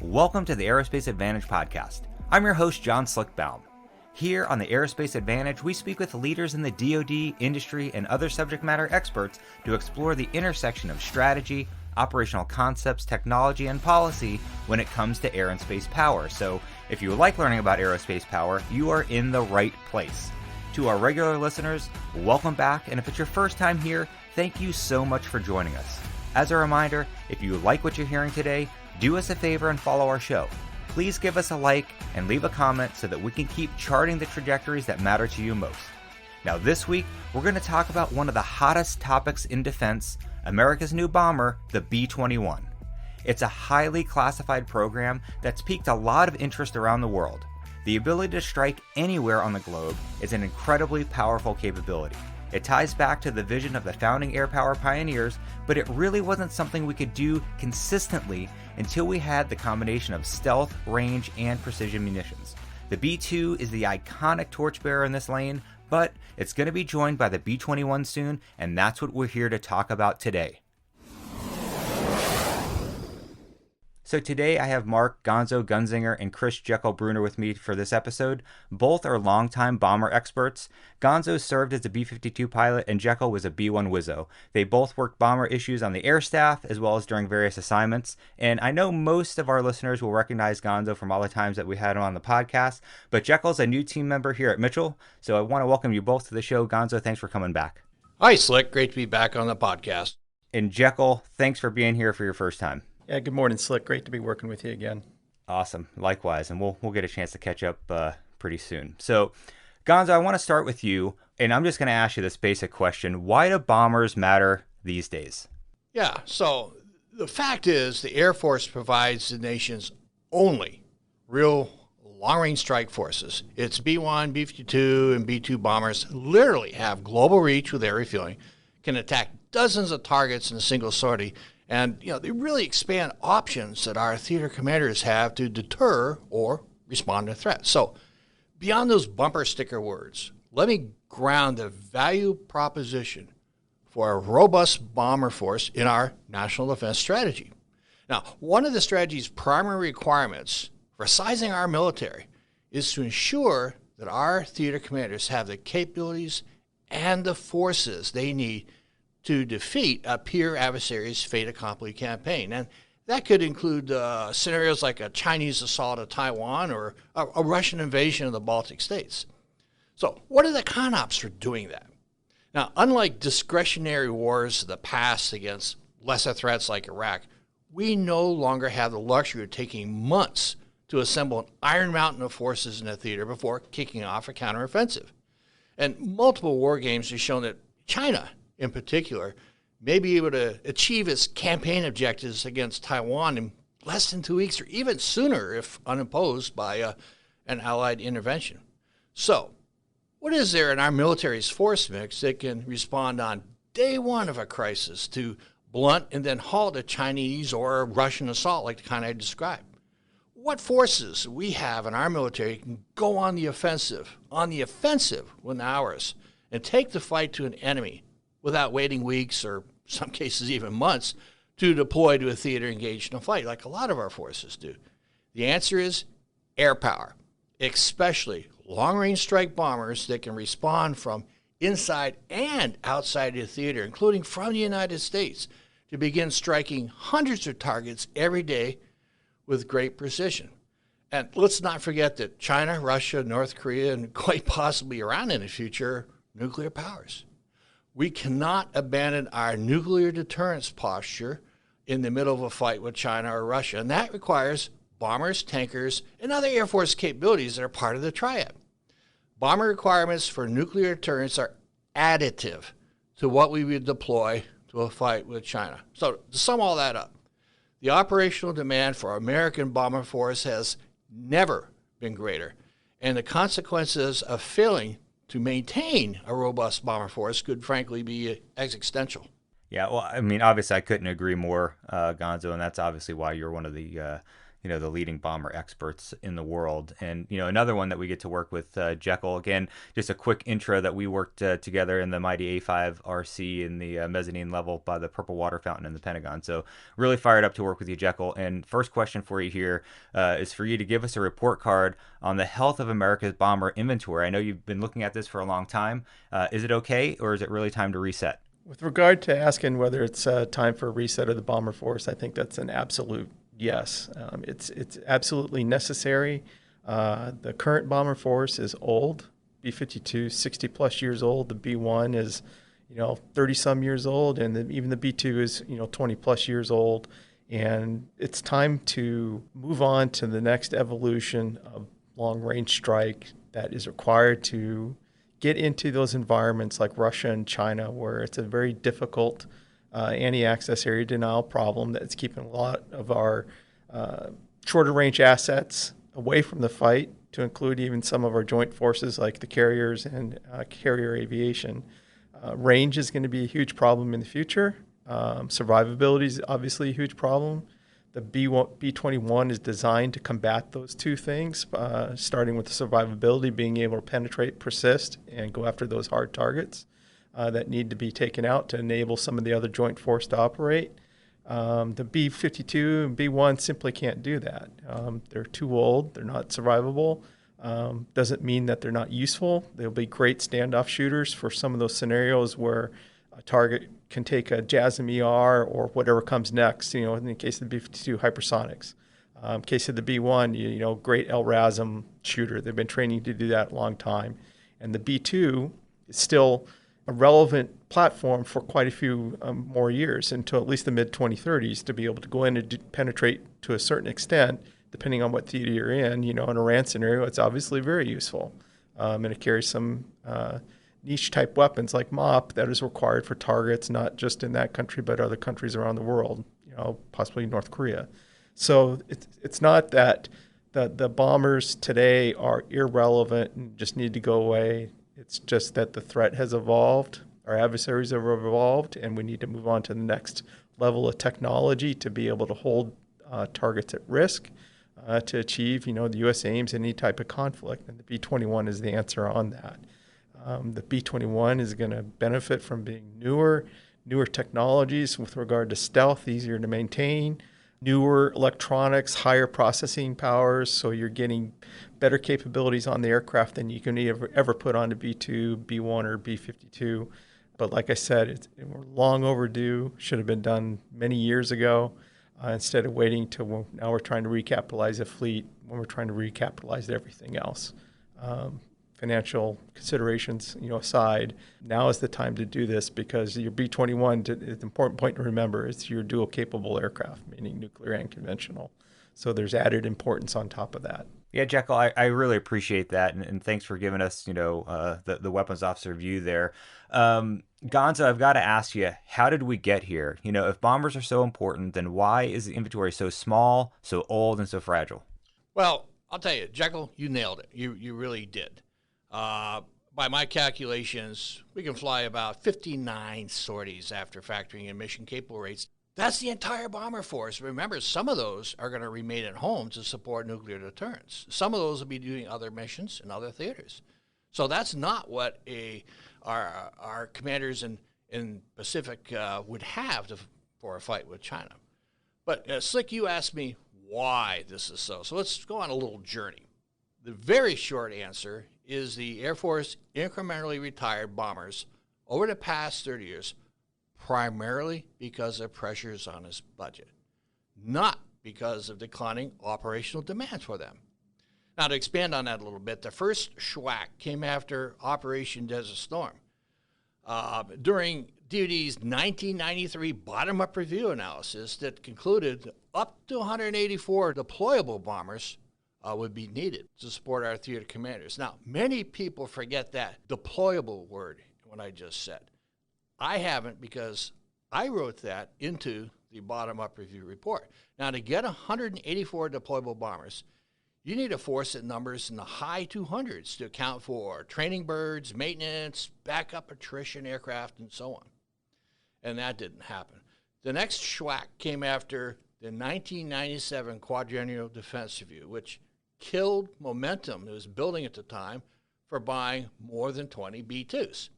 Welcome to the Aerospace Advantage podcast. I'm your host, John Slickbaum. Here on the Aerospace Advantage, we speak with leaders in the DoD, industry, and other subject matter experts to explore the intersection of strategy, operational concepts, technology, and policy when it comes to air and space power. So if you like learning about aerospace power, you are in the right place. To our regular listeners, welcome back, and if it's your first time here, thank you so much for joining us. As a reminder, if you like what you're hearing today, do us a favor and follow our show. Please give us a like and leave a comment so that we can keep charting the trajectories that matter to you most. Now this week, we're going to talk about one of the hottest topics in defense, America's new bomber, the B-21. It's a highly classified program that's piqued a lot of interest around the world. The ability to strike anywhere on the globe is an incredibly powerful capability. It ties back to the vision of the founding air power pioneers, but it really wasn't something we could do consistently until we had the combination of stealth, range, and precision munitions. The B-2 is the iconic torchbearer in this lane, but it's going to be joined by the B-21 soon, and that's what we're here to talk about today. So today I have Mark Gonzo Gunzinger and Chris Jekyll-Bruner with me for this episode. Both are longtime bomber experts. Gonzo served as a B-52 pilot and Jekyll was a B-1 Wizzo. They both worked bomber issues on the air staff as well as during various assignments. And I know most of our listeners will recognize Gonzo from all the times that we had him on the podcast, but Jekyll's a new team member here at Mitchell. So I want to welcome you both to the show. Gonzo, thanks for coming back. Hi, Slick. Great to be back on the podcast. And Jekyll, thanks for being here for your first time. Yeah, good morning, Slick. Great to be working with you again. Awesome. Likewise. And we'll get a chance to catch up pretty soon. So, Gonzo, I want to start with you, and I'm just going to ask you this basic question. Why do bombers matter these days? Yeah, so the fact is the Air Force provides the nation's only real long-range strike forces. Its B-1, B-52, and B-2 bombers literally have global reach with air refueling, can attack dozens of targets in a single sortie, and, they really expand options that our theater commanders have to deter or respond to threats. So beyond those bumper sticker words, let me ground the value proposition for a robust bomber force in our national defense strategy. Now, one of the strategy's primary requirements for sizing our military is to ensure that our theater commanders have the capabilities and the forces they need to defeat a peer adversary's fait accompli campaign. And that could include scenarios like a Chinese assault of Taiwan or a Russian invasion of the Baltic states. So what are the CONOPS for doing that? Now, unlike discretionary wars of the past against lesser threats like Iraq, we no longer have the luxury of taking months to assemble an iron mountain of forces in a theater before kicking off a counteroffensive. And multiple war games have shown that China, in particular, may be able to achieve its campaign objectives against Taiwan in less than 2 weeks or even sooner if unopposed by an Allied intervention. So, what is there in our military's force mix that can respond on day one of a crisis to blunt and then halt a Chinese or Russian assault like the kind I described? What forces we have in our military can go on the offensive when ours, and take the fight to an enemy without waiting weeks or some cases even months to deploy to a theater engaged in a fight like a lot of our forces do? The answer is air power, especially long-range strike bombers that can respond from inside and outside the theater, including from the United States, to begin striking hundreds of targets every day with great precision. And let's not forget that China, Russia, North Korea, and quite possibly Iran in the future are nuclear powers. We cannot abandon our nuclear deterrence posture in the middle of a fight with China or Russia, and that requires bombers, tankers, and other Air Force capabilities that are part of the triad. Bomber requirements for nuclear deterrence are additive to what we would deploy to a fight with China. So to sum all that up, the operational demand for American bomber force has never been greater, and the consequences of failing to maintain a robust bomber force could frankly be existential. Yeah, well, I mean, obviously I couldn't agree more, Gonzo, and that's obviously why you're one of the the leading bomber experts in the world. And, another one that we get to work with, Jekyll. Again, just a quick intro that we worked together in the mighty A5 RC in the mezzanine level by the Purple Water Fountain in the Pentagon. So really fired up to work with you, Jekyll. And first question for you here is for you to give us a report card on the health of America's bomber inventory. I know you've been looking at this for a long time. Is it okay, or is it really time to reset? With regard to asking whether it's time for a reset of the bomber force, I think that's an absolute yes. It's absolutely necessary. The current bomber force is old. B-52, 60 plus years old. The B-1 is, 30 some years old, and even the B-2 is, 20 plus years old. And it's time to move on to the next evolution of long-range strike that is required to get into those environments like Russia and China, where it's a very difficult anti-access area denial problem that's keeping a lot of our shorter range assets away from the fight, to include even some of our joint forces like the carriers and carrier aviation. Range is going to be a huge problem in the future. Survivability is obviously a huge problem. The B-21 is designed to combat those two things, starting with the survivability, being able to penetrate, persist, and go after those hard targets that need to be taken out to enable some of the other joint force to operate. The B-52 and B-1 simply can't do that. They're too old. They're not survivable. Doesn't mean that they're not useful. They'll be great standoff shooters for some of those scenarios where a target can take a JASSM-ER or whatever comes next, in the case of the B-52 hypersonics. Case of the B-1, great LRASM shooter. They've been training to do that a long time. And the B-2 is still a relevant platform for quite a few more years, until at least the mid-2030s, to be able to go in and penetrate to a certain extent, depending on what theater you're in. In a RAN scenario, it's obviously very useful. And it carries some niche type weapons like MOP that is required for targets, not just in that country, but other countries around the world, possibly North Korea. So it's not that the bombers today are irrelevant and just need to go away. It's just that the threat has evolved, our adversaries have evolved, and we need to move on to the next level of technology to be able to hold targets at risk, to achieve, the U.S. aims in any type of conflict. And the B-21 is the answer on that. The B-21 is going to benefit from being newer technologies with regard to stealth, easier to maintain, newer electronics, higher processing powers, so you're getting better capabilities on the aircraft than you can ever put on a B-2, B-1, or B-52. But like I said, we're long overdue, should have been done many years ago, instead of waiting till now we're trying to recapitalize a fleet when we're trying to recapitalize everything else. Financial considerations, aside, now is the time to do this, because your B-21, the important point to remember, is your dual capable aircraft, meaning nuclear and conventional. So there's added importance on top of that. Yeah, Jekyll, I really appreciate that, and thanks for giving us, the weapons officer view there. Gonzo, I've got to ask you, how did we get here? If bombers are so important, then why is the inventory so small, so old, and so fragile? Well, I'll tell you, Jekyll, you nailed it. You really did. By my calculations, we can fly about 59 sorties after factoring in mission-capable rates. That's the entire bomber force. Remember, some of those are going to remain at home to support nuclear deterrence. Some of those will be doing other missions in other theaters. So that's not what our commanders in Pacific would have for a fight with China. But Slick, you asked me why this is so. So let's go on a little journey. The very short answer is the Air Force incrementally retired bombers over the past 30 years, primarily because of pressures on its budget, not because of declining operational demands for them. Now, to expand on that a little bit, the first SHWAC came after Operation Desert Storm. During DoD's 1993 bottom-up review analysis that concluded up to 184 deployable bombers would be needed to support our theater commanders. Now, many people forget that deployable word, what I just said. I haven't, because I wrote that into the bottom-up review report. Now, to get 184 deployable bombers, you need a force that numbers in the high 200s to account for training birds, maintenance, backup attrition aircraft, and so on. And that didn't happen. The next SHWAC came after the 1997 Quadrennial Defense Review, which killed momentum that was building at the time for buying more than 20 B-2s.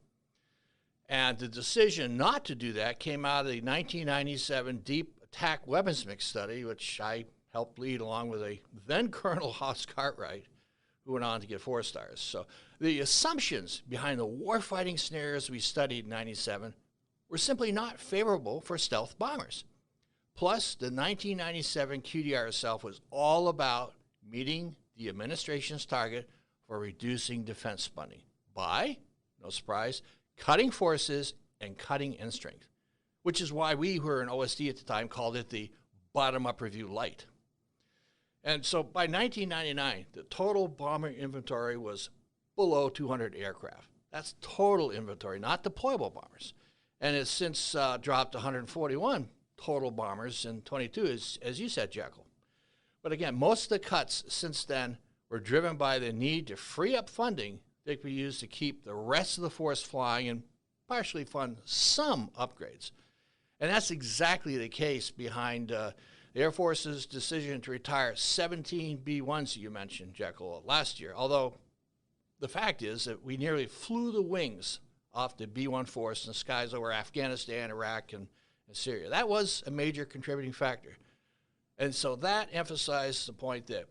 And the decision not to do that came out of the 1997 Deep Attack Weapons Mix study, which I helped lead along with a then Colonel Hoss Cartwright, who went on to get 4 stars. So the assumptions behind the warfighting scenarios we studied in 97 were simply not favorable for stealth bombers. Plus, the 1997 QDR itself was all about meeting the administration's target for reducing defense spending by, no surprise, cutting forces and cutting in strength, which is why we who were in OSD at the time called it the bottom-up review light. And so by 1999, the total bomber inventory was below 200 aircraft. That's total inventory, not deployable bombers. And it's since dropped to 141 total bombers in 22, as you said, Jekyll. But again, most of the cuts since then were driven by the need to free up funding that could be used to keep the rest of the force flying and partially fund some upgrades. And that's exactly the case behind the Air Force's decision to retire 17 B-1s that you mentioned, Jekyll, last year. Although the fact is that we nearly flew the wings off the B-1 force in the skies over Afghanistan, Iraq, and Syria. That was a major contributing factor. And so that emphasized the point that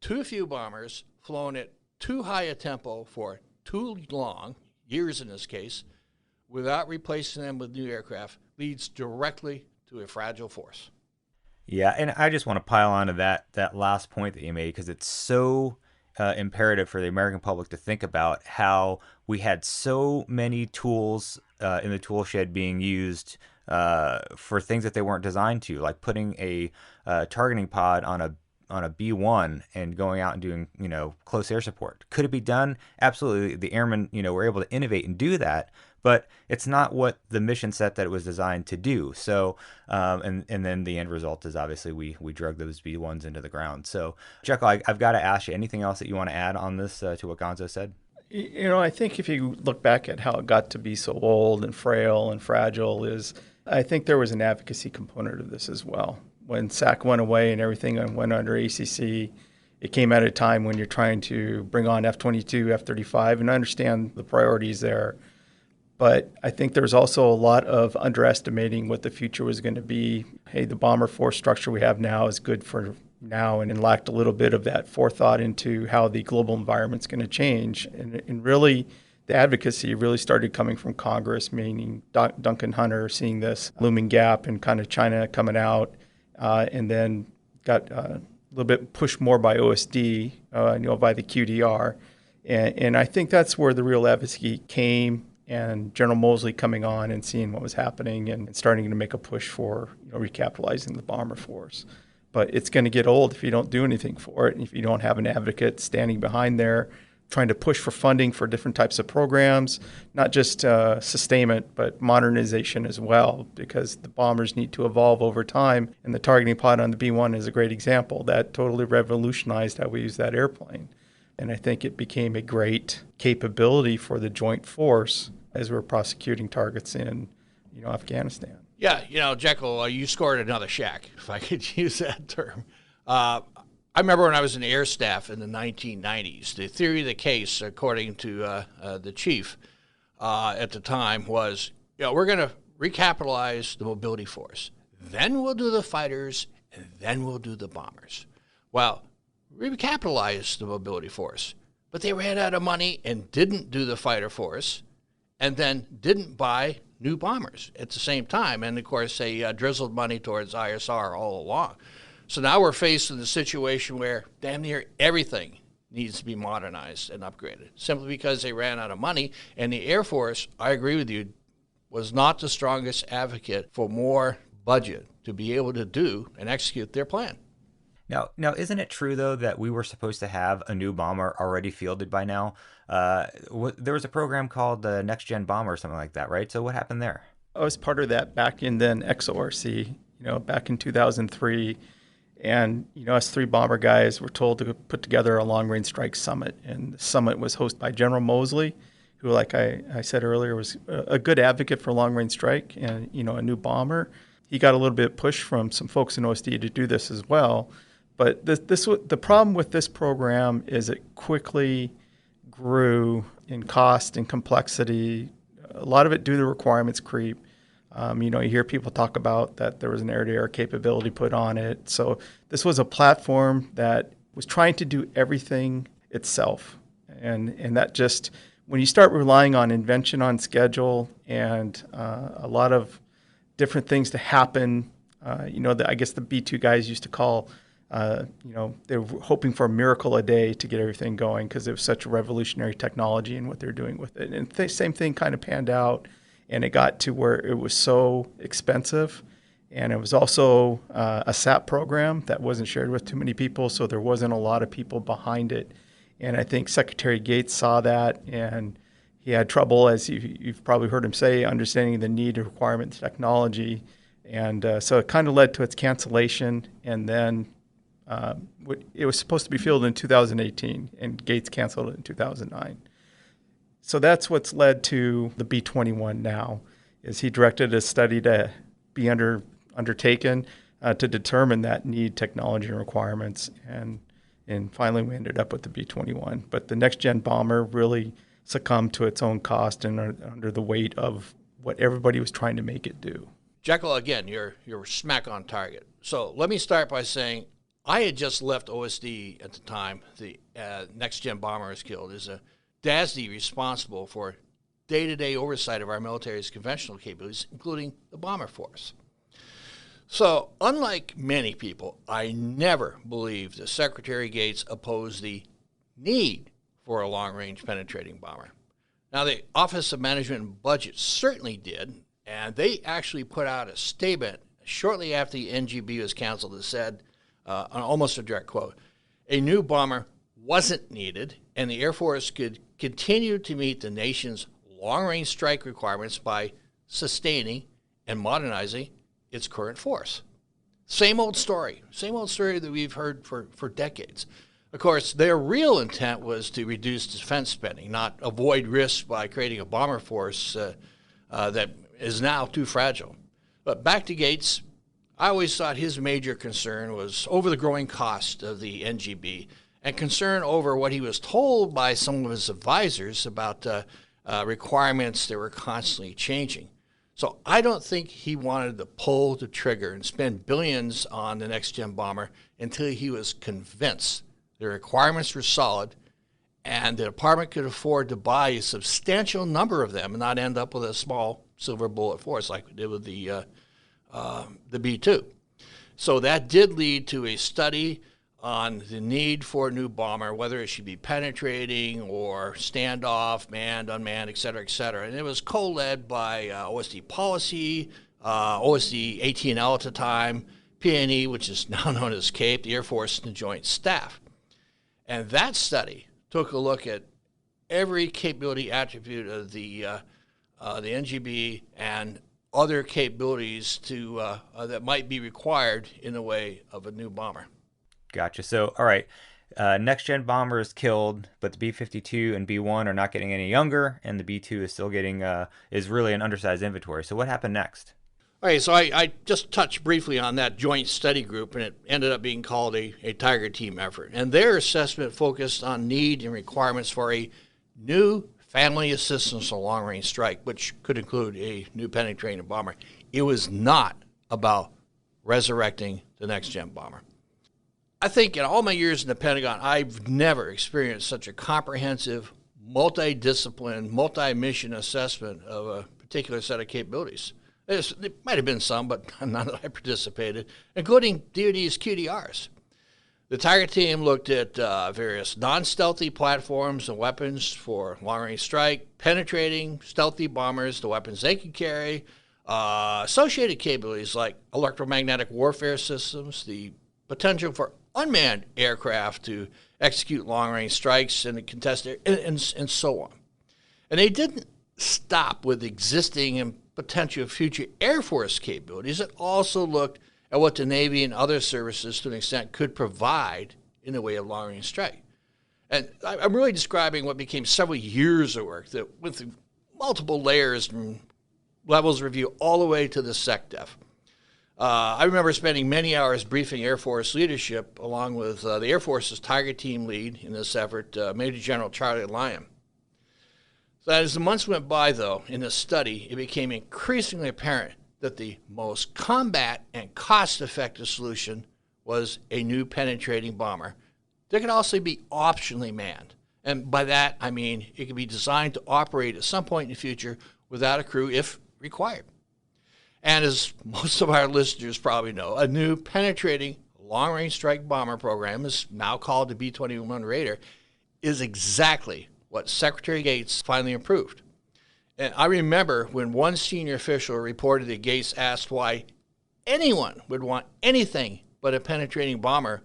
too few bombers flown at too high a tempo for too long, years in this case, without replacing them with new aircraft leads directly to a fragile force. Yeah, and I just want to pile onto that last point that you made, because it's so imperative for the American public to think about how we had so many tools in the tool shed being used for things that they weren't designed to, like putting a targeting pod on a B-1 and going out and doing, close air support. Could it be done? Absolutely. The airmen, were able to innovate and do that, but it's not what the mission set that it was designed to do. So, and then the end result is obviously we drug those B-1s into the ground. So, Jekyll, I've got to ask you, anything else that you want to add on this to what Gonzo said? I think if you look back at how it got to be so old and frail and fragile, I think there was an advocacy component of this as well. When SAC went away and everything went under ACC, it came at a time when you're trying to bring on F-22, F-35, and I understand the priorities there. But I think there's also a lot of underestimating what the future was going to be. Hey, the bomber force structure we have now is good for now, and lacked a little bit of that forethought into how the global environment's going to change. And really, the advocacy really started coming from Congress, meaning Duncan Hunter seeing this looming gap and kind of China coming out, and then got a little bit pushed more by OSD, by the QDR. And I think that's where the real advocacy came, and General Moseley coming on and seeing what was happening and starting to make a push for recapitalizing the bomber force. But it's going to get old if you don't do anything for it, and if you don't have an advocate standing behind there trying to push for funding for different types of programs, not just sustainment, but modernization as well, because the bombers need to evolve over time. And the targeting pod on the B-1 is a great example. That totally revolutionized how we use that airplane. And I think it became a great capability for the joint force as we're prosecuting targets in, Afghanistan. Yeah, Jekyll, you scored another shack, if I could use that term. I remember when I was in the Air Staff in the 1990s, the theory of the case, according to the chief at the time, was, we're going to recapitalize the mobility force. Then we'll do the fighters, and then we'll do the bombers. Well, we recapitalized the mobility force, but they ran out of money and didn't do the fighter force, and then didn't buy new bombers at the same time. And, of course, they drizzled money towards ISR all along. So now we're faced with a situation where damn near everything needs to be modernized and upgraded, simply because they ran out of money. And the Air Force, I agree with you, was not the strongest advocate for more budget to be able to do and execute their plan. Now, isn't it true, though, that we were supposed to have a new bomber already fielded by now? There was a program called the Next Gen Bomber or something like that, right? So what happened there? I was part of that back in then XORC, back in 2003. And, us 3 bomber guys were told to put together a long-range strike summit. And the summit was hosted by General Moseley, who, like I said earlier, was a good advocate for long-range strike and, a new bomber. he got a little bit push from some folks in OSD to do this as well. But the problem with this program is it quickly grew in cost and complexity. A lot of it due to requirements creep. You hear people talk about that there was an air-to-air capability put on it. So this was a platform that was trying to do everything itself. And that just, when you start relying on invention on schedule and a lot of different things to happen, I guess the B2 guys used to call, they were hoping for a miracle a day to get everything going because it was such a revolutionary technology and what they're doing with it. And the same thing kind of panned out. And it got to where it was so expensive. And it was also a SAP program that wasn't shared with too many people, so there wasn't a lot of people behind it. And I think Secretary Gates saw that, and he had trouble, as you've probably heard him say, understanding the need and requirement of technology. And so it kind of led to its cancellation. And then it was supposed to be fielded in 2018, and Gates canceled it in 2009. So that's what's led to the B-21 now, is he directed a study to be undertaken to determine that need, technology, and requirements. And finally, we ended up with the B-21. But the next-gen bomber really succumbed to its own cost and under the weight of what everybody was trying to make it do. Jekyll, again, you're smack on target. So let me start by saying I had just left OSD at the time the next-gen bomber was killed. Is a DASD responsible for day-to-day oversight of our military's conventional capabilities, including the bomber force. So, unlike many people, I never believed that Secretary Gates opposed the need for a long-range penetrating bomber. Now, the Office of Management and Budget certainly did, and they actually put out a statement shortly after the NGB was canceled that said, almost a direct quote, a new bomber wasn't needed, and the Air Force could continue to meet the nation's long-range strike requirements by sustaining and modernizing its current force. Same old story that we've heard for decades. Of course, their real intent was to reduce defense spending, not avoid risks by creating a bomber force that is now too fragile. But back to Gates, I always thought his major concern was over the growing cost of the NGB and concern over what he was told by some of his advisors about requirements that were constantly changing. So I don't think he wanted to pull the trigger and spend billions on the next-gen bomber until he was convinced the requirements were solid and the department could afford to buy a substantial number of them and not end up with a small silver bullet force like we did with the B-2. So that did lead to a study on the need for a new bomber, whether it should be penetrating or standoff, manned, unmanned, et cetera, et cetera. And it was co-led by OSD Policy, OSD AT&L at the time, PNE, which is now known as CAPE, the Air Force, and the Joint Staff. And that study took a look at every capability attribute of the NGB and other capabilities that might be required in the way of a new bomber. Gotcha. So, all right, next-gen bomber is killed, but the B-52 and B-1 are not getting any younger, and the B-2 is still getting is really an undersized inventory. So what happened next? All right, so I just touched briefly on that joint study group, and it ended up being called a Tiger Team effort. And their assessment focused on need and requirements for a new family of systems for long-range strike, which could include a new penetrating bomber. It was not about resurrecting the next-gen bomber. I think in all my years in the Pentagon, I've never experienced such a comprehensive, multidiscipline, multi-mission assessment of a particular set of capabilities. There might have been some, but none that I participated, including DoD's QDRs. The Tiger Team looked at various non-stealthy platforms and weapons for long-range strike, penetrating stealthy bombers, the weapons they could carry, associated capabilities like electromagnetic warfare systems, the potential for unmanned aircraft to execute long-range strikes and contest and so on. And they didn't stop with existing and potential future Air Force capabilities. It also looked at what the Navy and other services, to an extent, could provide in the way of long-range strike. And I'm really describing what became several years of work that with multiple layers and levels of review all the way to the SecDef. I remember spending many hours briefing Air Force leadership along with the Air Force's Tiger Team lead in this effort, Major General Charlie Lyon. So as the months went by, though, in this study, it became increasingly apparent that the most combat and cost-effective solution was a new penetrating bomber that could also be optionally manned. And by that, I mean it could be designed to operate at some point in the future without a crew if required. And as most of our listeners probably know, a new penetrating long-range strike bomber program, is now called the B-21 Raider, is exactly what Secretary Gates finally approved. And I remember when one senior official reported that Gates asked why anyone would want anything but a penetrating bomber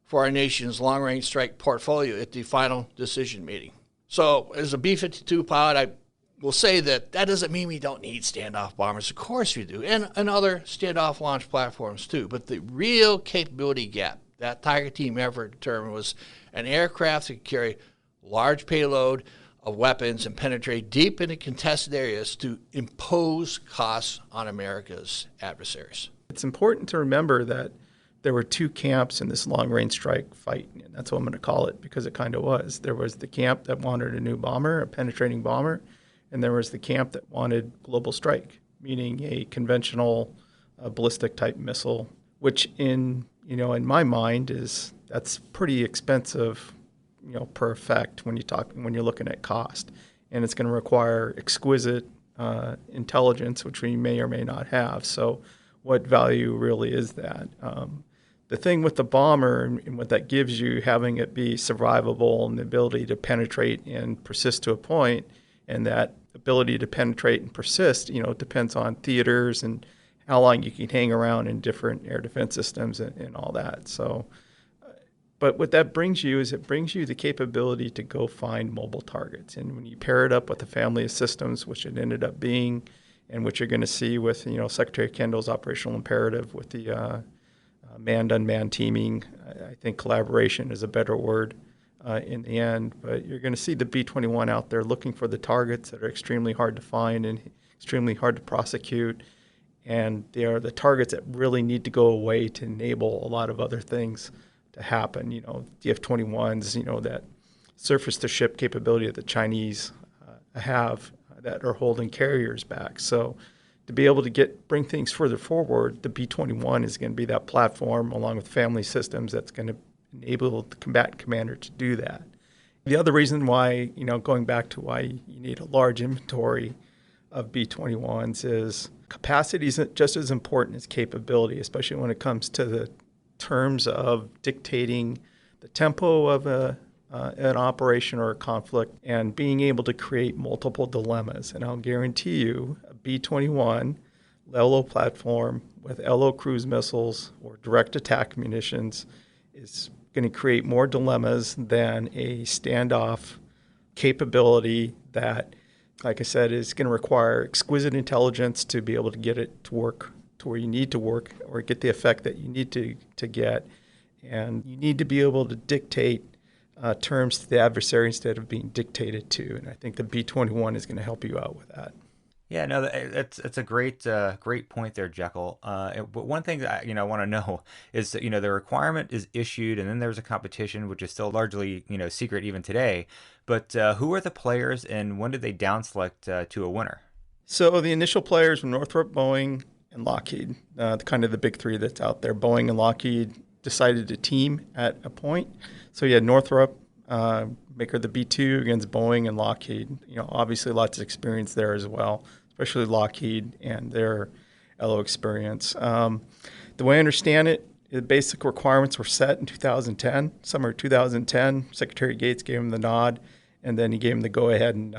for our nation's long-range strike portfolio at the final decision meeting. So as a B-52 pilot, I will say that doesn't mean we don't need standoff bombers. Of course we do, and other standoff launch platforms too. But the real capability gap that Tiger Team effort determined was an aircraft that could carry large payload of weapons and penetrate deep into contested areas to impose costs on America's adversaries. It's important to remember that there were two camps in this long-range strike fight, and that's what I'm going to call it because it kind of was. There was the camp that wanted a new bomber, a penetrating bomber, and there was the camp that wanted global strike, meaning a conventional ballistic-type missile, which in my mind that's pretty expensive, per effect when you're looking at cost, and it's going to require exquisite intelligence, which we may or may not have. So, what value really is that? The thing with the bomber and what that gives you, having it be survivable and the ability to penetrate and persist to a point, and that ability to penetrate and persist, depends on theaters and how long you can hang around in different air defense systems and all that. So, but what that brings you is it brings you the capability to go find mobile targets. And when you pair it up with the family of systems, which it ended up being, and which you're going to see with, Secretary Kendall's operational imperative with the manned-unmanned teaming, I think collaboration is a better word in the end. But you're going to see the B-21 out there looking for the targets that are extremely hard to find and extremely hard to prosecute. And they are the targets that really need to go away to enable a lot of other things to happen. The F-21s, that surface-to-ship capability that the Chinese have that are holding carriers back. So to be able to bring things further forward, the B-21 is going to be that platform along with family systems that's going to enable the combatant commander to do that. The other reason why, going back to why you need a large inventory of B-21s is capacity isn't just as important as capability, especially when it comes to the terms of dictating the tempo of an operation or a conflict and being able to create multiple dilemmas. And I'll guarantee you a B-21 LEO platform with LO cruise missiles or direct attack munitions is going to create more dilemmas than a standoff capability that, like I said, is going to require exquisite intelligence to be able to get it to work to where you need to work or get the effect that you need to get. And you need to be able to dictate terms to the adversary instead of being dictated to. And I think the B-21 is going to help you out with that. Yeah, no, it's a great point there, Jekyll. But one thing that I want to know is that, the requirement is issued, and then there's a competition, which is still largely secret even today. But who are the players, and when did they down select to a winner? So the initial players were Northrop, Boeing, and Lockheed, kind of the big three that's out there. Boeing and Lockheed decided to team at a point. So you had Northrop, maker of the B-2 against Boeing and Lockheed. Obviously lots of experience there as well, especially Lockheed and their LO experience. The way I understand it, the basic requirements were set in 2010, summer 2010. Secretary Gates gave him the nod, and then he gave him the go-ahead in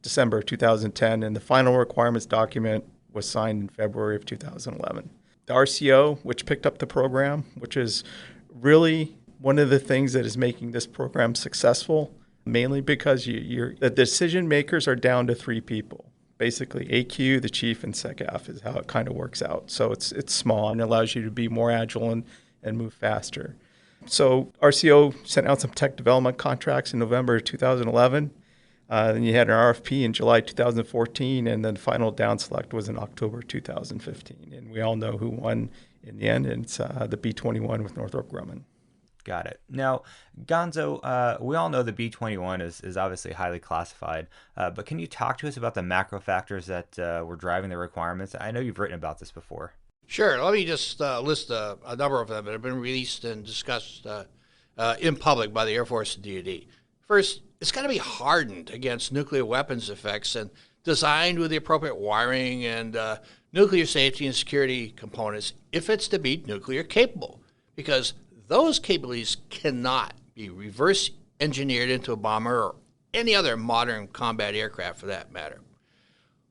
December of 2010, and the final requirements document was signed in February of 2011. The RCO, which picked up the program, which is really one of the things that is making this program successful, mainly because the decision makers are down to three people. Basically, AQ, the chief, and SecAF is how it kind of works out. So it's small and allows you to be more agile and move faster. So RCO sent out some tech development contracts in November 2011. Then you had an RFP in July 2014, and then the final down select was in October 2015. And we all know who won in the end, it's the B-21 with Northrop Grumman. Got it. Now, Gonzo, we all know the B-21 is obviously highly classified, but can you talk to us about the macro factors that were driving the requirements? I know you've written about this before. Sure. Let me just list a number of them that have been released and discussed in public by the Air Force and DoD. First, it's got to be hardened against nuclear weapons effects and designed with the appropriate wiring and nuclear safety and security components if it's to be nuclear capable, because those capabilities cannot be reverse engineered into a bomber or any other modern combat aircraft for that matter.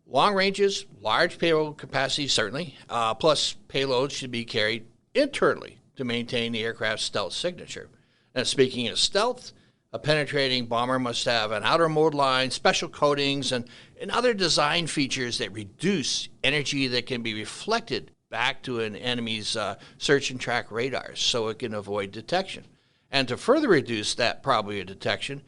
Long ranges, large payload capacity certainly, plus payloads should be carried internally to maintain the aircraft's stealth signature. And speaking of stealth, a penetrating bomber must have an outer mode line, special coatings, and other design features that reduce energy that can be reflected back to an enemy's search and track radars so it can avoid detection. And to further reduce that probability of detection,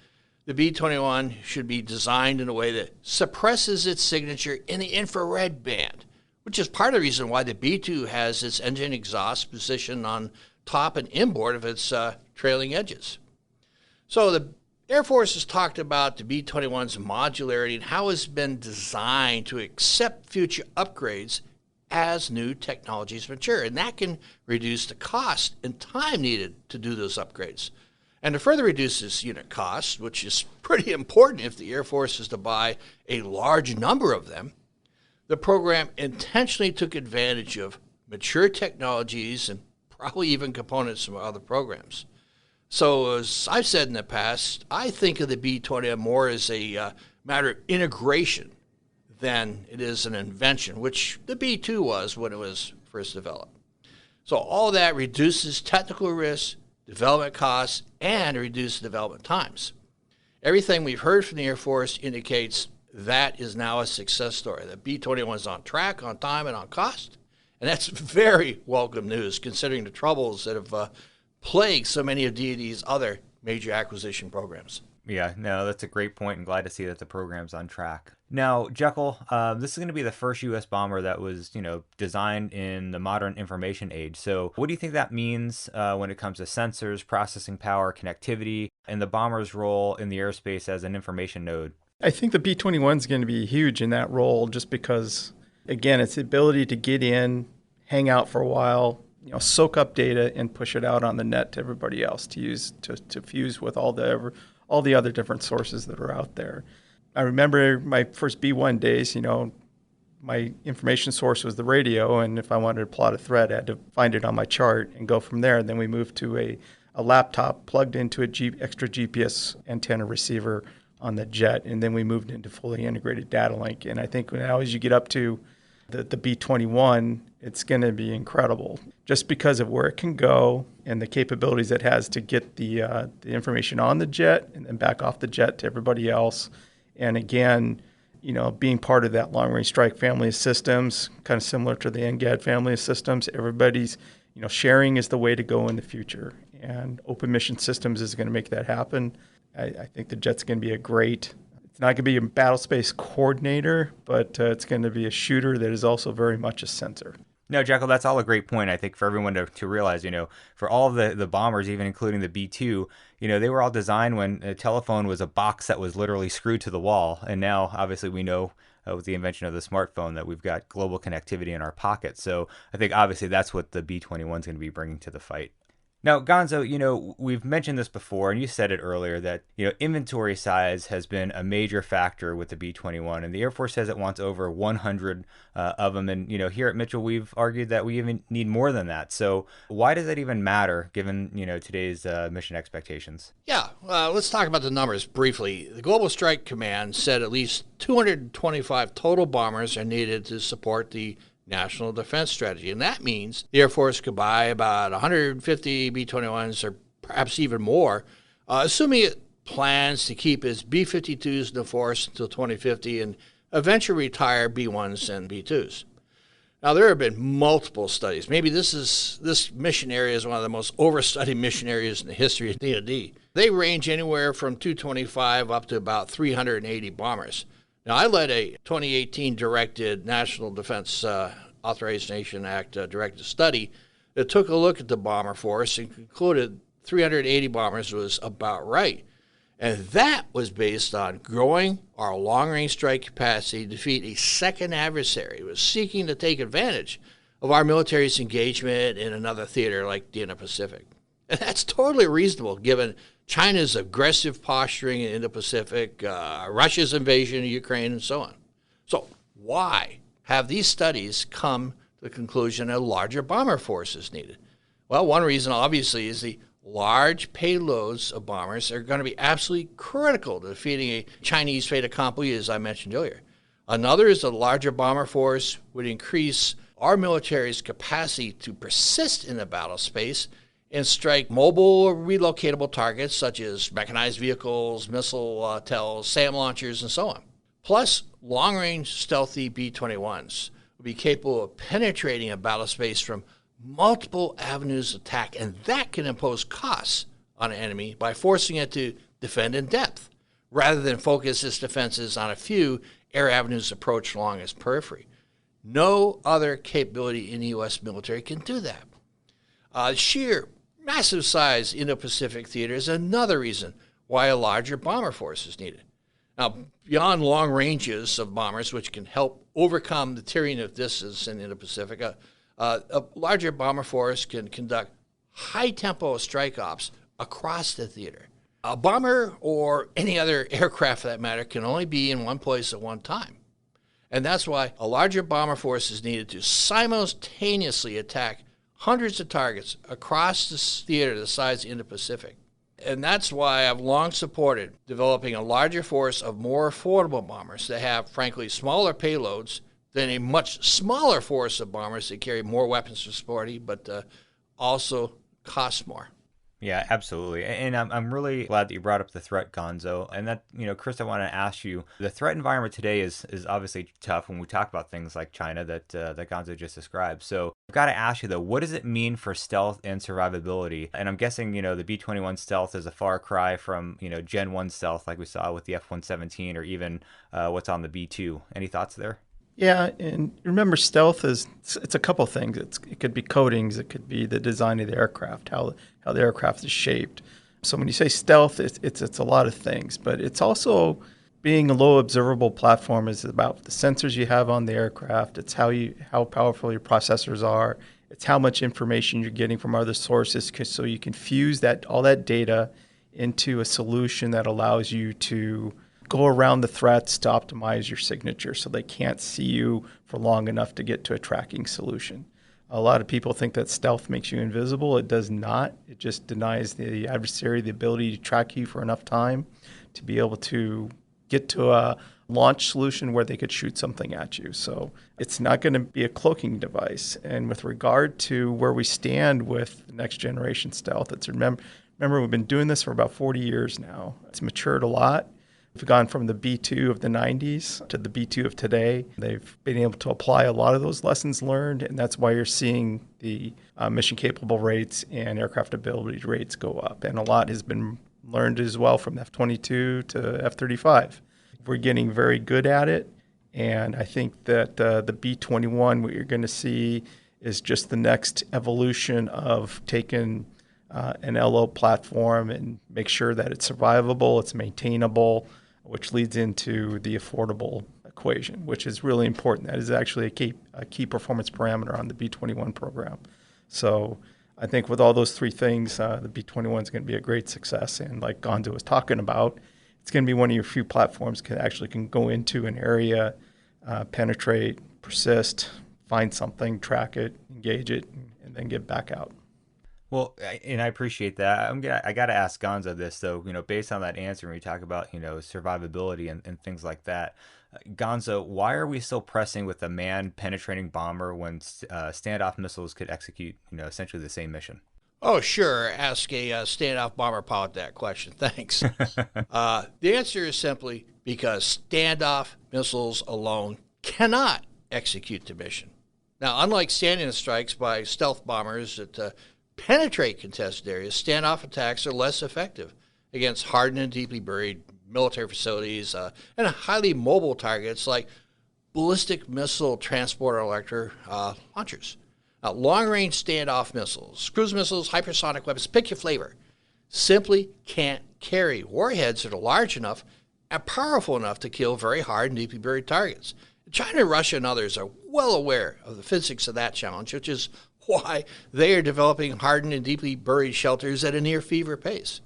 the B-21 should be designed in a way that suppresses its signature in the infrared band, which is part of the reason why the B-2 has its engine exhaust positioned on top and inboard of its trailing edges. So the Air Force has talked about the B-21's modularity and how it's been designed to accept future upgrades as new technologies mature, and that can reduce the cost and time needed to do those upgrades. And to further reduce this unit cost, which is pretty important if the Air Force is to buy a large number of them, the program intentionally took advantage of mature technologies and probably even components from other programs. So as I've said in the past, I think of the B-21 more as a matter of integration than it is an invention, which the B-2 was when it was first developed. So all that reduces technical risks, development costs, and reduced development times. Everything we've heard from the Air Force indicates that is now a success story. The B-21 is on track, on time, and on cost. And that's very welcome news considering the troubles that have plagued so many of DoD's other major acquisition programs. Yeah, no, that's a great point, and glad to see that the program's on track. Now, Jekyll, this is going to be the first U.S. bomber that was, designed in the modern information age. So what do you think that means when it comes to sensors, processing power, connectivity, and the bomber's role in the airspace as an information node? I think the B-21 is going to be huge in that role just because, again, it's the ability to get in, hang out for a while, soak up data and push it out on the net to everybody else to use to fuse with all the other different sources that are out there. I remember my first B-1 days, my information source was the radio, and if I wanted to plot a thread, I had to find it on my chart and go from there. And then we moved to a laptop plugged into a extra GPS antenna receiver on the jet, and then we moved into fully integrated data link. And I think now as you get up to the B-21, it's going to be incredible just because of where it can go and the capabilities it has to get the information on the jet and then back off the jet to everybody else. And again, being part of that long-range strike family of systems, kind of similar to the NGAD family of systems, everybody's, sharing is the way to go in the future. And Open Mission Systems is going to make that happen. I think the jet's going to be it's not going to be a battle space coordinator, but it's going to be a shooter that is also very much a sensor. No, Jekyll, that's all a great point, I think, for everyone to realize, for all of the bombers, even including the B-2, they were all designed when a telephone was a box that was literally screwed to the wall. And now, obviously, we know with the invention of the smartphone that we've got global connectivity in our pocket. So I think, obviously, that's what the B-21 is going to be bringing to the fight. Now, Gonzo, we've mentioned this before, and you said it earlier, that, inventory size has been a major factor with the B-21, and the Air Force says it wants over 100 of them. And, here at Mitchell, we've argued that we even need more than that. So why does that even matter, given, today's mission expectations? Yeah, let's talk about the numbers briefly. The Global Strike Command said at least 225 total bombers are needed to support the National Defense Strategy. And that means the Air Force could buy about 150 B-21s or perhaps even more, assuming it plans to keep its B-52s in the force until 2050 and eventually retire B-1s and B-2s. Now, there have been multiple studies. Maybe this mission area is one of the most overstudied mission areas in the history of DoD. They range anywhere from 225 up to about 380 bombers. Now, I led a 2018 directed National Defense Authorization Act directed study that took a look at the bomber force and concluded 380 bombers was about right. And that was based on growing our long-range strike capacity to defeat a second adversary who was seeking to take advantage of our military's engagement in another theater like the Indo-Pacific. And that's totally reasonable given China's aggressive posturing in the Indo-Pacific, Russia's invasion of Ukraine, and so on. So why have these studies come to the conclusion a larger bomber force is needed? Well, one reason obviously is the large payloads of bombers are going to be absolutely critical to defeating a Chinese fait accompli, as I mentioned earlier. Another is the larger bomber force would increase our military's capacity to persist in the battle space and strike mobile or relocatable targets such as mechanized vehicles, missile tells, SAM launchers, and so on. Plus, long-range stealthy B-21s would be capable of penetrating a battle space from multiple avenues of attack, and that can impose costs on an enemy by forcing it to defend in depth, rather than focus its defenses on a few air avenues approach along its periphery. No other capability in the U.S. military can do that. Sheer massive size Indo-Pacific theater is another reason why a larger bomber force is needed. Now, beyond long ranges of bombers, which can help overcome the tyranny of distance in the Indo-Pacific, a larger bomber force can conduct high-tempo strike ops across the theater. A bomber or any other aircraft, for that matter, can only be in one place at one time. And that's why a larger bomber force is needed to simultaneously attack hundreds of targets across this theater the size of the Indo-Pacific. And that's why I've long supported developing a larger force of more affordable bombers that have, frankly, smaller payloads than a much smaller force of bombers that carry more weapons for sporty, but also cost more. Yeah, absolutely. And I'm really glad that you brought up the threat, Gonzo. And that, Chris, I want to ask you, the threat environment today is obviously tough when we talk about things like China that Gonzo just described. So I've got to ask you, though, what does it mean for stealth and survivability? And I'm guessing, the B-21 stealth is a far cry from, Gen 1 stealth like we saw with the F-117 or even what's on the B-2. Any thoughts there? Yeah, and remember, stealth it's a couple things. It could be coatings, it could be the design of the aircraft, how the aircraft is shaped. So when you say stealth, it's a lot of things, but it's also being a low observable platform is about the sensors you have on the aircraft. It's how powerful your processors are. It's how much information you're getting from other sources, so you can fuse all that data into a solution that allows you to go around the threats to optimize your signature so they can't see you for long enough to get to a tracking solution. A lot of people think that stealth makes you invisible. It does not. It just denies the adversary the ability to track you for enough time to be able to get to a launch solution where they could shoot something at you. So it's not going to be a cloaking device. And with regard to where we stand with the next generation stealth, remember we've been doing this for about 40 years now. It's matured a lot. We've gone from the B-2 of the 90s to the B-2 of today. They've been able to apply a lot of those lessons learned, and that's why you're seeing the mission-capable rates and aircraft ability rates go up. And a lot has been learned as well from F-22 to F-35. We're getting very good at it, and I think that the B-21, what you're going to see is just the next evolution of taking an LO platform and make sure that it's survivable, it's maintainable, which leads into the affordable equation, which is really important. That is actually a key performance parameter on the B-21 program. So I think with all those three things, the B-21 is going to be a great success. And like Gonzo was talking about, it's going to be one of your few platforms that can go into an area, penetrate, persist, find something, track it, engage it, and then get back out. Well, and I appreciate that. I got to ask Gonzo this, though, based on that answer, when we talk about, survivability and things like that. Gonzo, why are we still pressing with a man-penetrating bomber when standoff missiles could execute, essentially the same mission? Oh, sure. Ask a standoff bomber pilot that question. Thanks. The answer is simply because standoff missiles alone cannot execute the mission. Now, unlike stand-in strikes by stealth bombers that penetrate contested areas, standoff attacks are less effective against hardened and deeply buried military facilities and highly mobile targets like ballistic missile transporter elector launchers. Long-range standoff missiles, cruise missiles, hypersonic weapons, pick your flavor, simply can't carry warheads that are large enough and powerful enough to kill very hard and deeply buried targets. China, Russia, and others are well aware of the physics of that challenge, which is why they are developing hardened and deeply buried shelters at a near fever pace.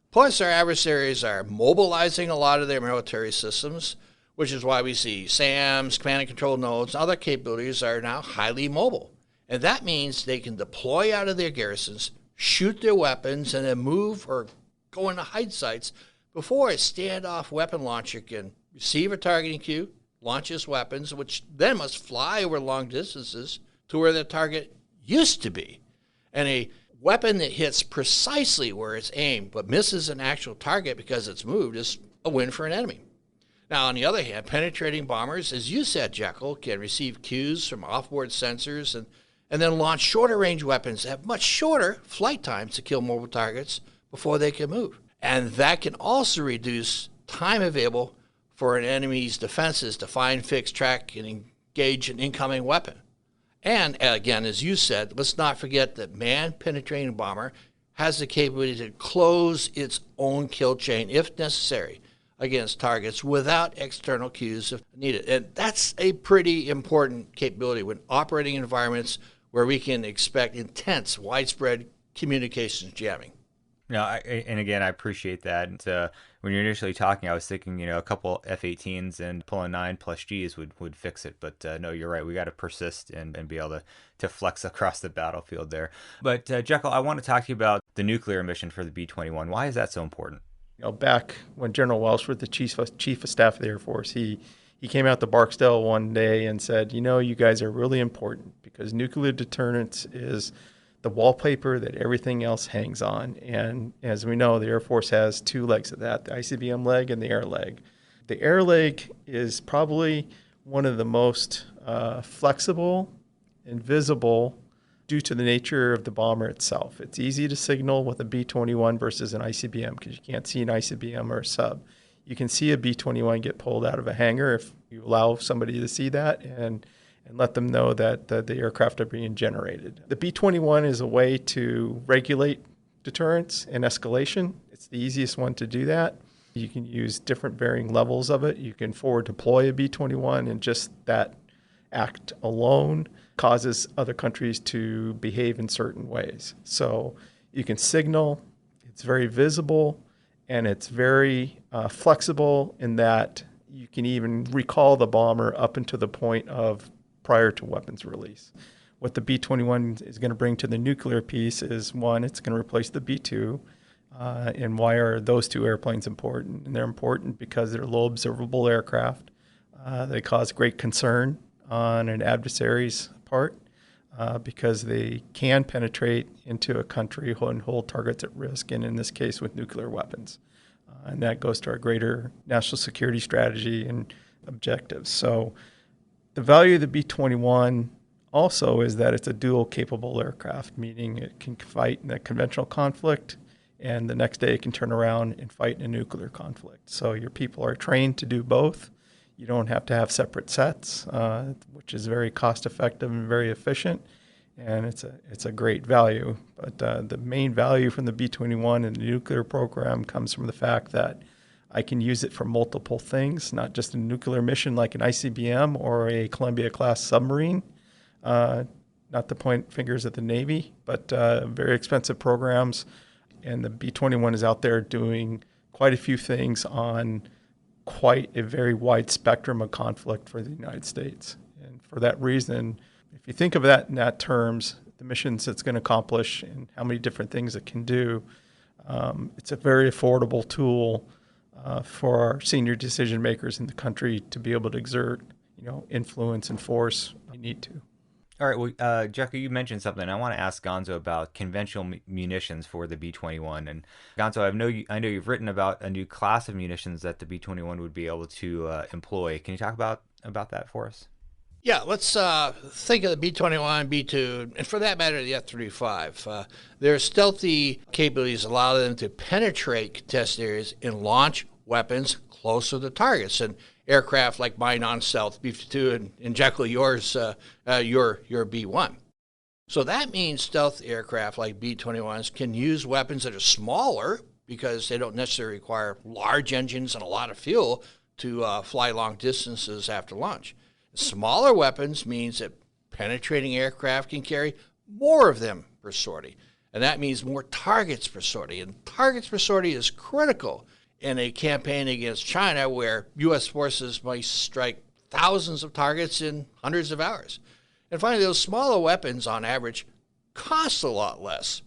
Plus, our adversaries are mobilizing a lot of their military systems, which is why we see SAMs, command and control nodes, and other capabilities are now highly mobile. And that means they can deploy out of their garrisons, shoot their weapons, and then move or go into hide sites before a standoff weapon launcher can receive a targeting cue, launch its weapons, which then must fly over long distances to where the target used to be. And a weapon that hits precisely where it's aimed but misses an actual target because it's moved is a win for an enemy. Now, on the other hand, penetrating bombers, as you said, Jekyll, can receive cues from offboard sensors and then launch shorter range weapons that have much shorter flight times to kill mobile targets before they can move. And that can also reduce time available for an enemy's defenses to find, fix, track, and engage an incoming weapon. And again, as you said, let's not forget that man-penetrating bomber has the capability to close its own kill chain, if necessary, against targets without external cues if needed. And that's a pretty important capability when operating in environments where we can expect intense, widespread communications jamming. No, and again, I appreciate that. And, when you're initially talking, I was thinking, a couple F-18s and pulling 9+Gs would fix it. But no, you're right. We got to persist and be able to flex across the battlefield there. But Jekyll, I want to talk to you about the nuclear mission for the B-21. Why is that so important? Back when General Welsh was the chief of staff of the Air Force, he came out to Barksdale one day and said, you guys are really important because nuclear deterrence is the wallpaper that everything else hangs on. And as we know, the Air Force has two legs of that, the ICBM leg and the air leg. The air leg is probably one of the most flexible and visible due to the nature of the bomber itself. It's easy to signal with a B-21 versus an ICBM because you can't see an ICBM or a sub. You can see a B-21 get pulled out of a hangar if you allow somebody to see that and let them know that the aircraft are being generated. The B-21 is a way to regulate deterrence and escalation. It's the easiest one to do that. You can use different varying levels of it. You can forward deploy a B-21, and just that act alone causes other countries to behave in certain ways. So you can signal, it's very visible, and it's very flexible in that you can even recall the bomber up until the point of prior to weapons release. What the B-21 is going to bring to the nuclear piece is, one, it's going to replace the B-2. And why are those two airplanes important? And they're important because they're low observable aircraft. They cause great concern on an adversary's part because they can penetrate into a country and hold targets at risk, and in this case with nuclear weapons. And that goes to our greater national security strategy and objectives. So the value of the B-21 also is that it's a dual capable aircraft, meaning it can fight in a conventional conflict and the next day it can turn around and fight in a nuclear conflict. So your people are trained to do both. You don't have to have separate sets, which is very cost effective and very efficient, and it's a great value. But the main value from the B-21 and the nuclear program comes from the fact that I can use it for multiple things, not just a nuclear mission like an ICBM or a Columbia-class submarine, not to point fingers at the Navy, but very expensive programs. And the B-21 is out there doing quite a few things on quite a very wide spectrum of conflict for the United States. And for that reason, if you think of that in that terms, the missions it's going to accomplish and how many different things it can do, it's a very affordable tool for our senior decision makers in the country to be able to exert, influence and force when they need to. All right, well, Jekyll, you mentioned something. I want to ask Gonzo about conventional munitions for the B-21. And Gonzo, I know you've written about a new class of munitions that the B-21 would be able to employ. Can you talk about that for us? Yeah, let's think of the B-21, B-2, and for that matter, the F-35. Their stealthy capabilities allow them to penetrate contested areas and launch weapons closer to targets. And aircraft like my non-stealth B-52 and Jekyll, your B-1. So that means stealth aircraft like B-21s can use weapons that are smaller because they don't necessarily require large engines and a lot of fuel to fly long distances after launch. Smaller weapons means that penetrating aircraft can carry more of them per sortie. And that means more targets per sortie. And targets per sortie is critical in a campaign against China where U.S. forces might strike thousands of targets in hundreds of hours. And finally, those smaller weapons on average cost a lot less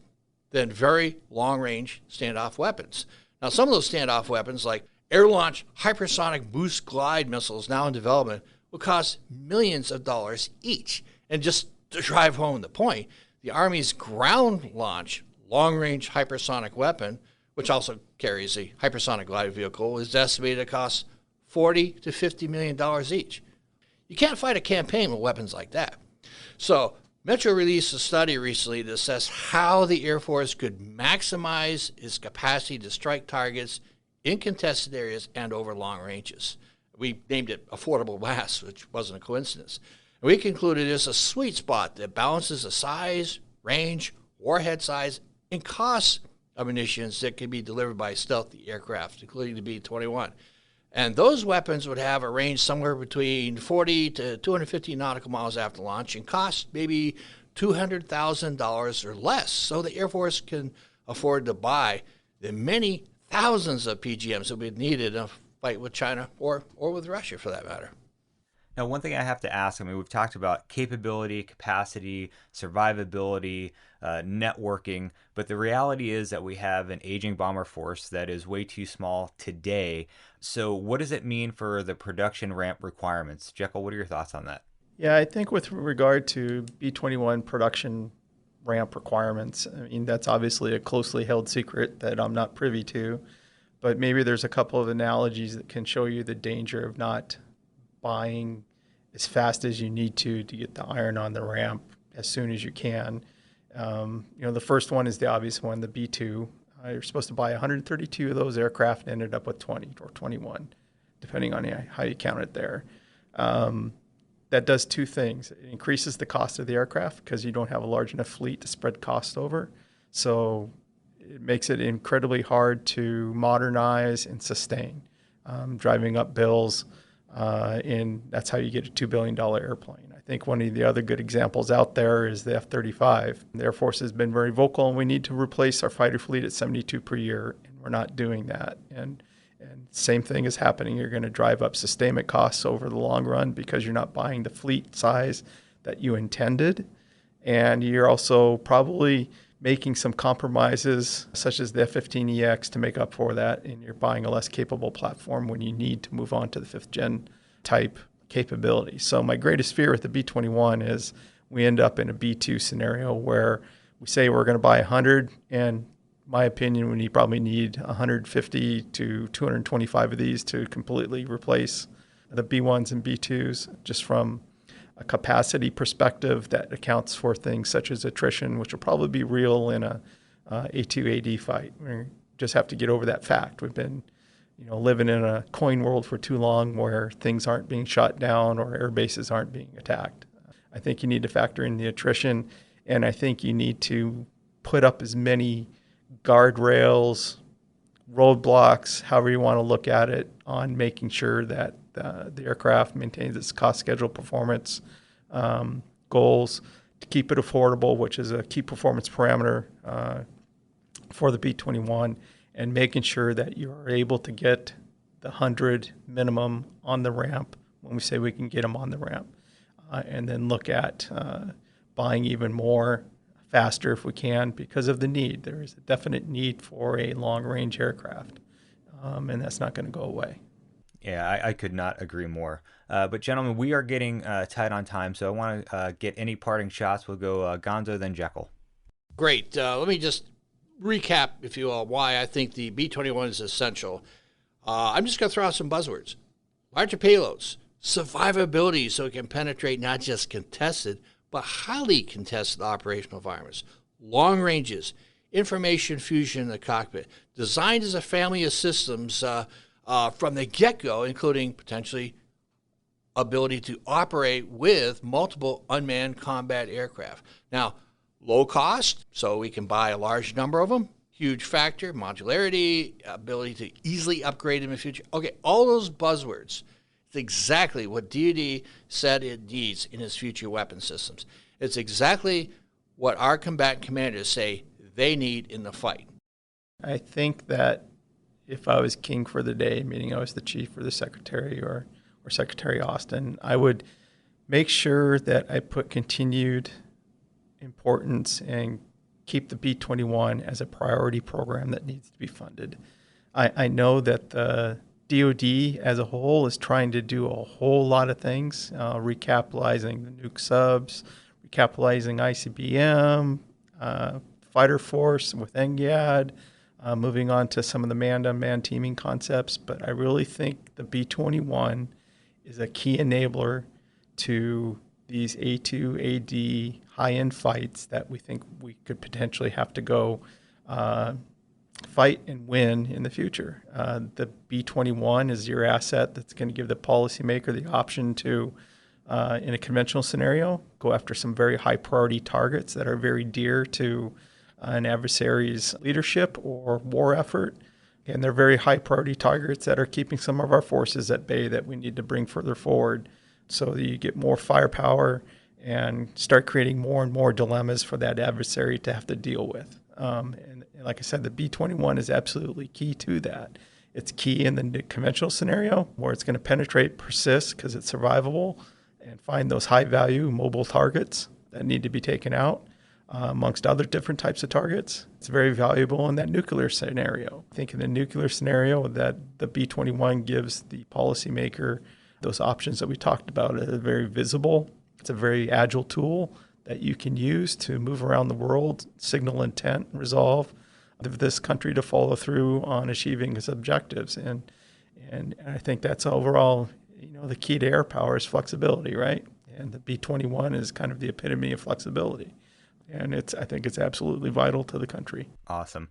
than very long-range standoff weapons. Now, some of those standoff weapons, like air-launched hypersonic boost glide missiles now in development, will cost millions of dollars each. And just to drive home the point, the Army's ground-launch long-range hypersonic weapon, which also carries a hypersonic glide vehicle, is estimated to cost $40 to $50 million each. You can't fight a campaign with weapons like that. So Metro released a study recently to assess how the Air Force could maximize its capacity to strike targets in contested areas and over long ranges. We named it affordable mass, which wasn't a coincidence. And we concluded it's a sweet spot that balances the size, range, warhead size, and cost of munitions that can be delivered by stealthy aircraft, including the B-21. And those weapons would have a range somewhere between 40 to 250 nautical miles after launch and cost maybe $200,000 or less. So the Air Force can afford to buy the many thousands of PGMs that would be needed in a fight with China or with Russia, for that matter. Now, one thing I have to ask, I mean, we've talked about capability, capacity, survivability, networking, but the reality is that we have an aging bomber force that is way too small today. So what does it mean for the production ramp requirements? Jekyll, what are your thoughts on that? Yeah, I think with regard to B-21 production ramp requirements, I mean, that's obviously a closely held secret that I'm not privy to, but maybe there's a couple of analogies that can show you the danger of not buying as fast as you need to get the iron on the ramp as soon as you can. The first one is the obvious one, the B-2. You're supposed to buy 132 of those aircraft and ended up with 20 or 21, depending on how you count it there. That does two things. It increases the cost of the aircraft because you don't have a large enough fleet to spread cost over. So it makes it incredibly hard to modernize and sustain, driving up bills. And that's how you get a $2 billion airplane. I think one of the other good examples out there is the F-35. The Air Force has been very vocal, and we need to replace our fighter fleet at 72 per year, and we're not doing that. And same thing is happening. You're going to drive up sustainment costs over the long run because you're not buying the fleet size that you intended. And you're also probably making some compromises, such as the F-15EX, to make up for that, and you're buying a less capable platform when you need to move on to the fifth-gen type capability. So my greatest fear with the B-21 is we end up in a B-2 scenario where we say we're going to buy 100, and my opinion, we probably need 150 to 225 of these to completely replace the B-1s and B-2s, just from a capacity perspective that accounts for things such as attrition, which will probably be real in a A2AD fight. We just have to get over that fact. We've been, living in a coin world for too long where things aren't being shot down or air bases aren't being attacked. I think you need to factor in the attrition, and I think you need to put up as many guardrails, roadblocks, however you want to look at it, on making sure that the aircraft maintains its cost, schedule, performance goals to keep it affordable, which is a key performance parameter for the B-21, and making sure that you are able to get the 100 minimum on the ramp when we say we can get them on the ramp, and then look at buying even more faster if we can because of the need. There is a definite need for a long-range aircraft, and that's not going to go away. Yeah, I could not agree more. But gentlemen, we are getting tight on time, so I want to get any parting shots. We'll go Gonzo, then Jekyll. Great. Let me just recap, if you will, why I think the B-21 is essential. I'm just going to throw out some buzzwords. Larger payloads, survivability so it can penetrate not just contested, but highly contested operational environments, long ranges, information fusion in the cockpit, designed as a family of systems from the get-go, including potentially ability to operate with multiple unmanned combat aircraft. Now, Low cost, so we can buy a large number of them. Huge factor, modularity, ability to easily upgrade in the future. Okay, all those buzzwords. It's exactly what DoD said it needs in its future weapon systems. It's exactly what our combatant commanders say they need in the fight. I think that if I was king for the day, meaning I was the chief or the secretary or Secretary Austin, I would make sure that I put continued importance and keep the B-21 as a priority program that needs to be funded. I know that the DoD as a whole is trying to do a whole lot of things, recapitalizing the nuke subs, recapitalizing ICBM, fighter force with NGAD, moving on to some of the man-to-man teaming concepts. But I really think the B-21 is a key enabler to these A2AD high-end fights that we think we could potentially have to go fight and win in the future. The B-21 is your asset that's going to give the policymaker the option to, in a conventional scenario, go after some very high-priority targets that are very dear to an adversary's leadership or war effort. And they're very high-priority targets that are keeping some of our forces at bay that we need to bring further forward so that you get more firepower and start creating more and more dilemmas for that adversary to have to deal with. And like I said, the B-21 is absolutely key to that. It's key in the conventional scenario where it's going to penetrate, persist because it's survivable, and find those high-value mobile targets that need to be taken out. Amongst other different types of targets. It's very valuable in that nuclear scenario. I think in the nuclear scenario that the B-21 gives the policymaker those options that we talked about. It's very visible. It's a very agile tool that you can use to move around the world, signal intent, resolve of this country to follow through on achieving its objectives. And I think that's overall, the key to air power is flexibility, right? And the B-21 is kind of the epitome of flexibility. And I think it's absolutely vital to the country. Awesome.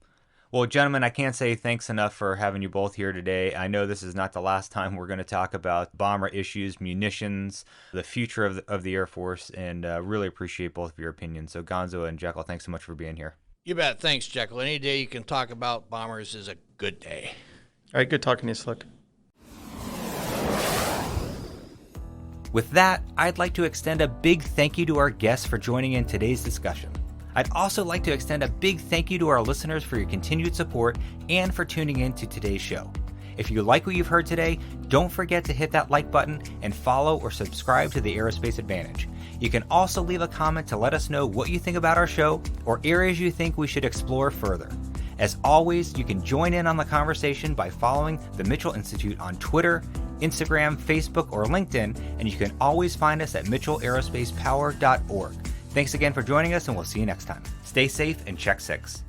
Well, gentlemen, I can't say thanks enough for having you both here today. I know this is not the last time we're going to talk about bomber issues, munitions, the future of the Air Force, and really appreciate both of your opinions. So Gonzo and Jekyll, thanks so much for being here. You bet. Thanks, Jekyll. Any day you can talk about bombers is a good day. All right, good talking to you, Slick. With that, I'd like to extend a big thank you to our guests for joining in today's discussion. I'd also like to extend a big thank you to our listeners for your continued support and for tuning in to today's show. If you like what you've heard today, don't forget to hit that like button and follow or subscribe to the Aerospace Advantage. You can also leave a comment to let us know what you think about our show or areas you think we should explore further. As always, you can join in on the conversation by following the Mitchell Institute on Twitter, Instagram, Facebook, or LinkedIn, and you can always find us at mitchellaerospacepower.org. Thanks again for joining us, and we'll see you next time. Stay safe and check 6.